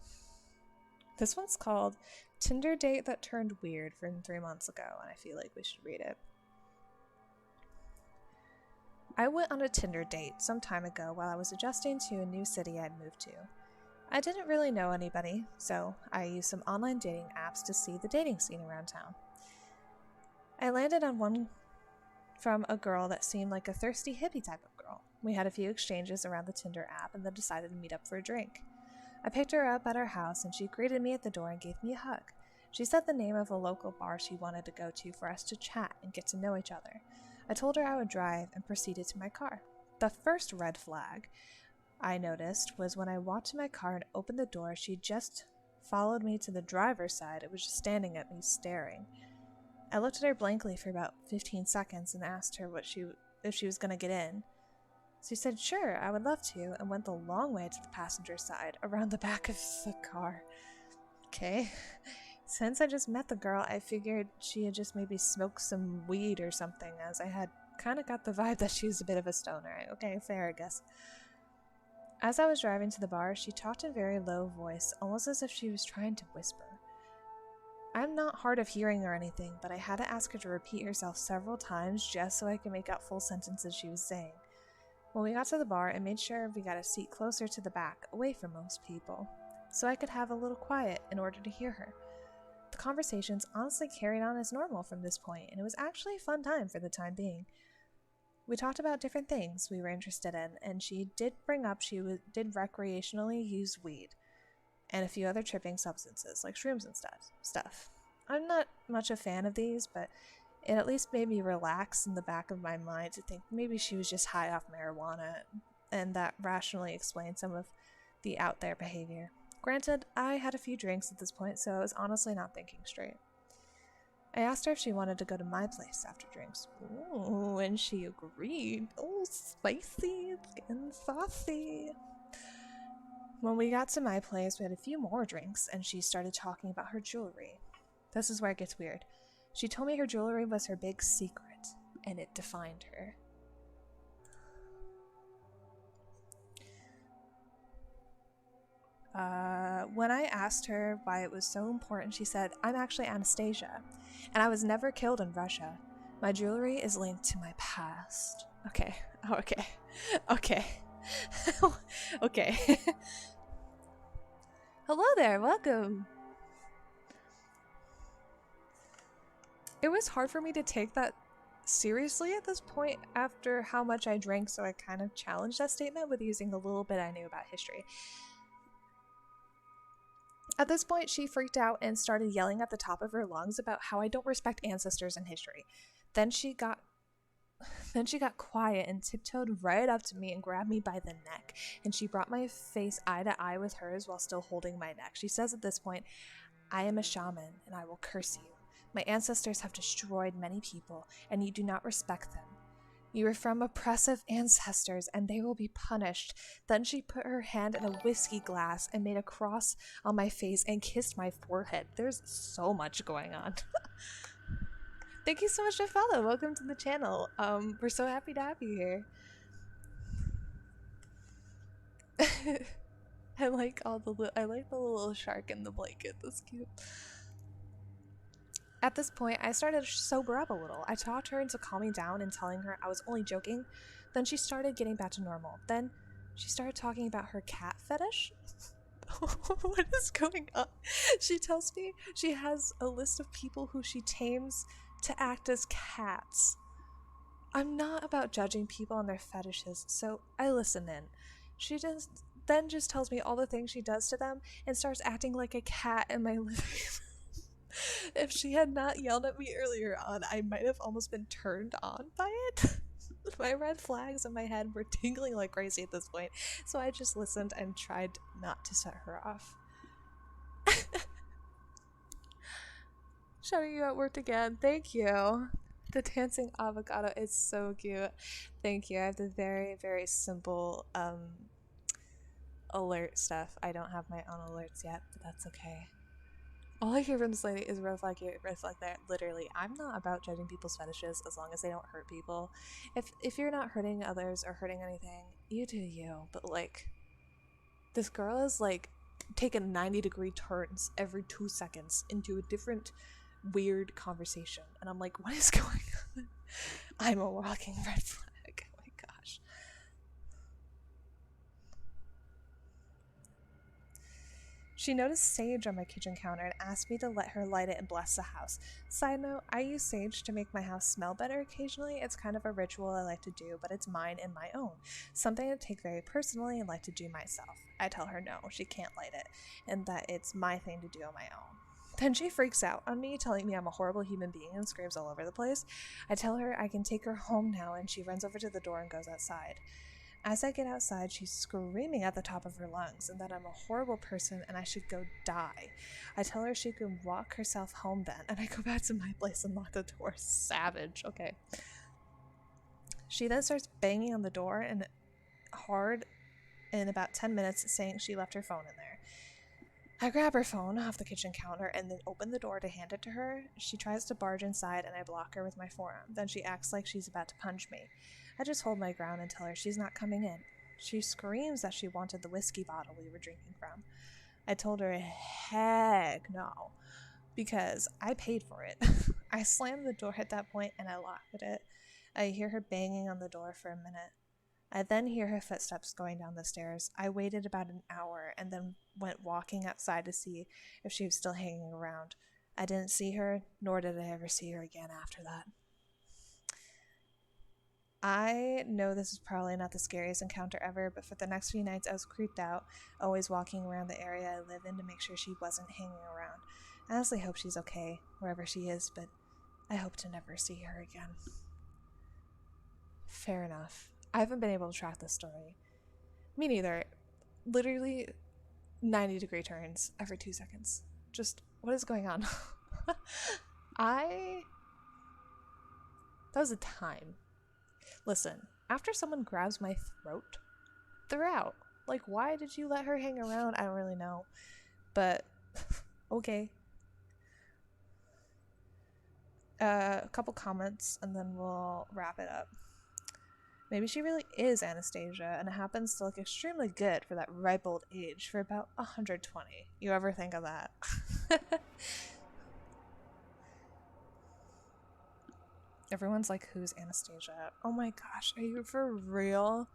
This one's called Tinder Date That Turned Weird from 3 months ago, and I feel like we should read it. I went on a Tinder date some time ago while I was adjusting to a new city I'd moved to. I didn't really know anybody, so I used some online dating apps to see the dating scene around town. I landed on one from a girl that seemed like a thirsty hippie type of girl. We had a few exchanges around the Tinder app and then decided to meet up for a drink. I picked her up at her house and she greeted me at the door and gave me a hug. She said the name of a local bar she wanted to go to for us to chat and get to know each other. I told her I would drive and proceeded to my car. The first red flag I noticed was when I walked to my car and opened the door, she just followed me to the driver's side. It was just standing at me, staring. I looked at her blankly for about 15 seconds and asked her if she was going to get in. She said, sure, I would love to, and went the long way to the passenger side, around the back of the car. Okay. Since I just met the girl, I figured she had just maybe smoked some weed or something, as I had kind of got the vibe that she was a bit of a stoner. Okay, fair, I guess. As I was driving to the bar, she talked in a very low voice, almost as if she was trying to whisper. I'm not hard of hearing or anything, but I had to ask her to repeat herself several times just so I could make out full sentences she was saying. When we got to the bar, I made sure we got a seat closer to the back, away from most people, so I could have a little quiet in order to hear her. The conversations honestly carried on as normal from this point, and it was actually a fun time for the time being. We talked about different things we were interested in, and she did bring up she did recreationally use weed, and a few other tripping substances, like shrooms and stuff. I'm not much a fan of these, but it at least made me relax in the back of my mind to think maybe she was just high off marijuana, and that rationally explained some of the out there behavior. Granted, I had a few drinks at this point, so I was honestly not thinking straight. I asked her if she wanted to go to my place after drinks. Ooh, and she agreed. Oh, spicy, it's getting saucy. When we got to my place, we had a few more drinks, and she started talking about her jewelry. This is where it gets weird. She told me her jewelry was her big secret, and it defined her. When I asked her why it was so important, she said, I'm actually Anastasia, and I was never killed in Russia. My jewelry is linked to my past. Okay. Okay. Hello there, welcome. It was hard for me to take that seriously at this point after how much I drank, so I kind of challenged that statement with using a little bit I knew about history. At this point, she freaked out and started yelling at the top of her lungs about how I don't respect ancestors and history. Then she got quiet and tiptoed right up to me and grabbed me by the neck, and she brought my face eye to eye with hers while still holding my neck. She says at this point, I am a shaman, and I will curse you. My ancestors have destroyed many people, and you do not respect them. You are from oppressive ancestors, and they will be punished. Then she put her hand in a whiskey glass and made a cross on my face and kissed my forehead. There's so much going on. Thank you so much for follow. Welcome to the channel. We're so happy to have you here. I like the little shark in the blanket. That's cute. At this point, I started to sober up a little. I talked her into calming down and telling her I was only joking. Then she started getting back to normal. Then she started talking about her cat fetish. What is going on? She tells me she has a list of people who she tames to act as cats. I'm not about judging people on their fetishes, so I listen in. She then just tells me all the things she does to them and starts acting like a cat in my living room. If she had not yelled at me earlier on, I might have almost been turned on by it. My red flags in my head were tingling like crazy at this point, so I just listened and tried not to set her off. Shouting you out worked again. Thank you. The dancing avocado is so cute. Thank you. I have the very, very simple alert stuff. I don't have my own alerts yet, but that's okay. All I hear from this lady is red flag here, red flag there. Literally, I'm not about judging people's fetishes as long as they don't hurt people. If you're not hurting others or hurting anything, you do you. But like, this girl is like taking 90-degree turns every 2 seconds into a different weird conversation, and I'm like, what is going on? I'm a walking red flag. Oh my gosh. She noticed sage on my kitchen counter and asked me to let her light it and bless the house. Side note, I use sage to make my house smell better occasionally. It's kind of a ritual I like to do, but it's mine and my own. Something I take very personally and like to do myself. I tell her no, she can't light it, and that it's my thing to do on my own. Then she freaks out on me, telling me I'm a horrible human being and screams all over the place. I tell her I can take her home now, and she runs over to the door and goes outside. As I get outside, she's screaming at the top of her lungs and that I'm a horrible person and I should go die. I tell her she can walk herself home then, and I go back to my place and lock the door. Savage. Okay. She then starts banging on the door and hard in about 10 minutes, saying she left her phone in there. I grab her phone off the kitchen counter and then open the door to hand it to her. She tries to barge inside and I block her with my forearm. Then she acts like she's about to punch me. I just hold my ground and tell her she's not coming in. She screams that she wanted the whiskey bottle we were drinking from. I told her, heck no, because I paid for it. I slammed the door at that point and I locked it. I hear her banging on the door for a minute. I then hear her footsteps going down the stairs. I waited about an hour and then went walking outside to see if she was still hanging around. I didn't see her, nor did I ever see her again after that. I know this is probably not the scariest encounter ever, but for the next few nights I was creeped out, always walking around the area I live in to make sure she wasn't hanging around. I honestly hope she's okay, wherever she is, but I hope to never see her again. Fair enough. I haven't been able to track this story. Me neither. Literally 90-degree turns every 2 seconds. Just, what is going on? That was a time. Listen, after someone grabs my throat, they're out. Like, why did you let her hang around? I don't really know. But, okay. A couple comments and then we'll wrap it up. Maybe she really is Anastasia, and it happens to look extremely good for that ripe old age for about 120. You ever think of that? Everyone's like, who's Anastasia? Oh my gosh, are you for real?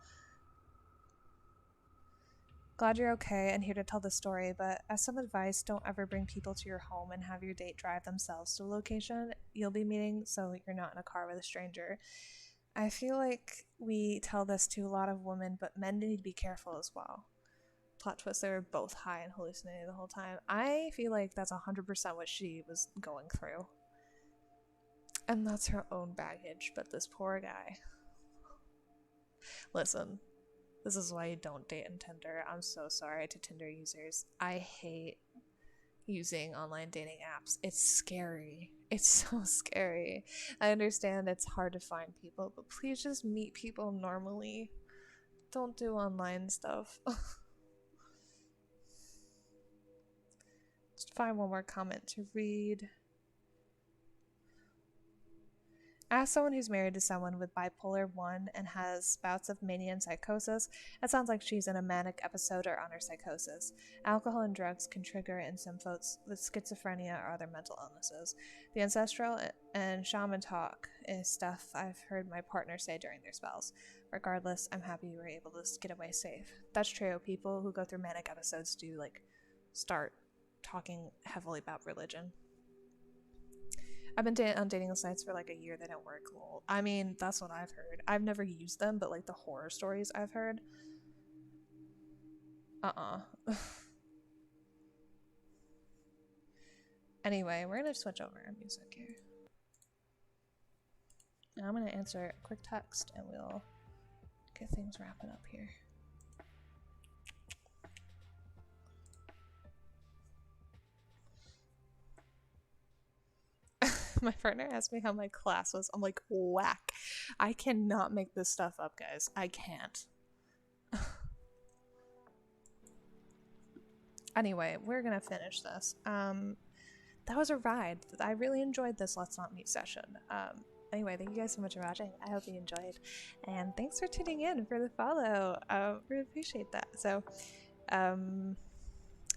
Glad you're okay and here to tell the story, but as some advice, don't ever bring people to your home and have your date drive themselves to a location you'll be meeting so you're not in a car with a stranger. I feel like we tell this to a lot of women, but men need to be careful as well. Plot twist, they were both high and hallucinating the whole time. I feel like that's 100% what she was going through. And that's her own baggage, but this poor guy. Listen, this is why you don't date on Tinder. I'm so sorry to Tinder users. I hate using online dating apps. It's scary. It's so scary. I understand it's hard to find people, but please just meet people normally. Don't do online stuff. Just find one more comment to read. As someone who's married to someone with bipolar 1 and has bouts of mania and psychosis, it sounds like she's in a manic episode or on her psychosis. Alcohol and drugs can trigger in some folks with schizophrenia or other mental illnesses. The ancestral and shaman talk is stuff I've heard my partner say during their spells. Regardless, I'm happy you were able to get away safe. That's true. People who go through manic episodes do, like, start talking heavily about religion. I've been on dating sites for like a year. They don't work. Lol. I mean, that's what I've heard. I've never used them, but like the horror stories I've heard. Anyway, we're gonna switch over our music here. Now I'm gonna answer a quick text and we'll get things wrapping up here. My partner asked me how my class was. I'm like, whack. I cannot make this stuff up, guys. I can't. Anyway, we're gonna finish this. That was a ride. I really enjoyed this Let's Not Meet session. Anyway, thank you guys so much for watching. I hope you enjoyed. And thanks for tuning in for the follow. Really appreciate that. So,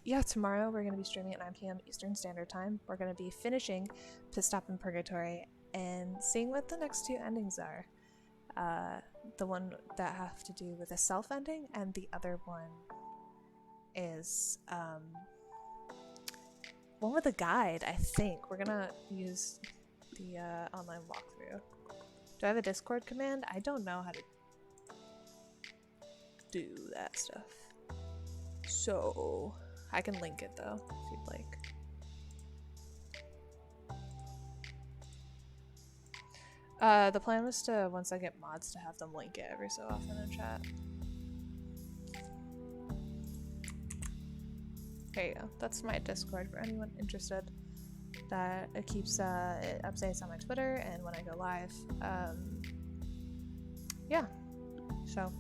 yeah, tomorrow we're going to be streaming at 9 p.m. Eastern Standard Time. We're going to be finishing Pit Stop in Purgatory and seeing what the next two endings are. The one that have to do with a self ending, and the other one is one with a guide, I think. We're going to use the online walkthrough. Do I have a Discord command? I don't know how to do that stuff. So I can link it though, if you'd like. The plan was to, once I get mods, to have them link it every so often in chat. There you go. That's my Discord for anyone interested. That it keeps updates on my Twitter and when I go live. Yeah. So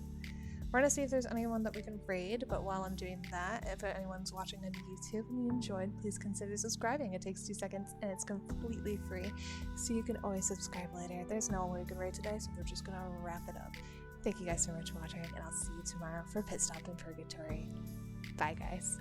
We're gonna see if there's anyone that we can raid, but while I'm doing that, if anyone's watching on YouTube and you enjoyed, please consider subscribing. It takes 2 seconds and it's completely free, so you can always subscribe later. There's no one we can raid today, so we're just gonna wrap it up. Thank you guys so much for watching, and I'll see you tomorrow for Pit Stop in Purgatory. Bye, guys.